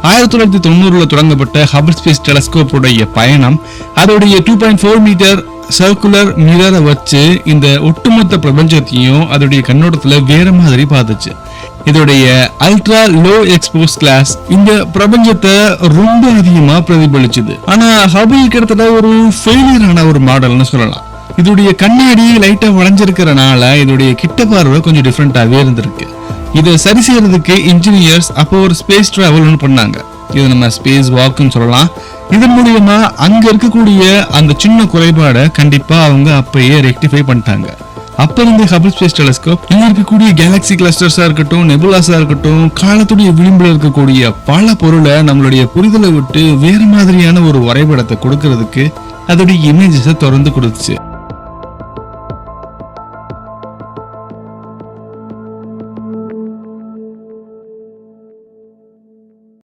1990 தொடங்கப்பட்ட Hubble space telescope உடைய பயணம் அதோடைய 2.4 மீட்டர் சர்க்குலர் மிரரை வச்சு இந்த ஒட்டுமொத்த பிரபஞ்சத்தையும் அதோடைய கண்ணோட்டத்துல வேற மாதிரி பார்த்துச்சு. இதோடைய அல்ட்ரா லோ எக்ஸ்போஸ் கிளாஸ் இந்த பிரபஞ்சத்தை ரொம்ப அதிகமா பிரதிபலிச்சுது. ஆனா ஹபிள் கிட்டத்தட்ட ஒரு ஃபெயிலியரான ஒரு மாடல்னு சொல்லலாம். இதோடைய கண்ணாடி லைட்டா வளைஞ்சிருக்கிறனால இதோடைய கிட்ட பார்வை கொஞ்சம் டிஃப்ரெண்டாவே இருந்திருக்கு. இதை சரி செய்யறதுக்கு இன்ஜினியர்ஸ் அப்போ ஒரு ஸ்பேஸ் டிராவல் ஒன்று பண்ணாங்க. இது நம்ம ஸ்பேஸ் வாக்குன்னு சொல்லலாம். இதன் மூலியமா அங்க இருக்கக்கூடிய அந்த சின்ன குறைபாடை கண்டிப்பா அவங்க அப்பயே ரெக்டிஃபை பண்ணிட்டாங்க. அப்ப இருந்து ஹபிள் ஸ்பேஸ் டெலஸ்கோப் இங்க இருக்கக்கூடிய கேலக்சி கிளஸ்டர்ஸா இருக்கட்டும், நெபுலாஸா இருக்கட்டும், காலத்துடைய விளிம்புல இருக்கக்கூடிய பல பொருளை நம்மளுடைய புரிதலை விட்டு வேற மாதிரியான ஒரு வரைபடத்தை கொடுக்கறதுக்கு அதோடைய இமேஜஸை திறந்து கொடுத்துச்சு.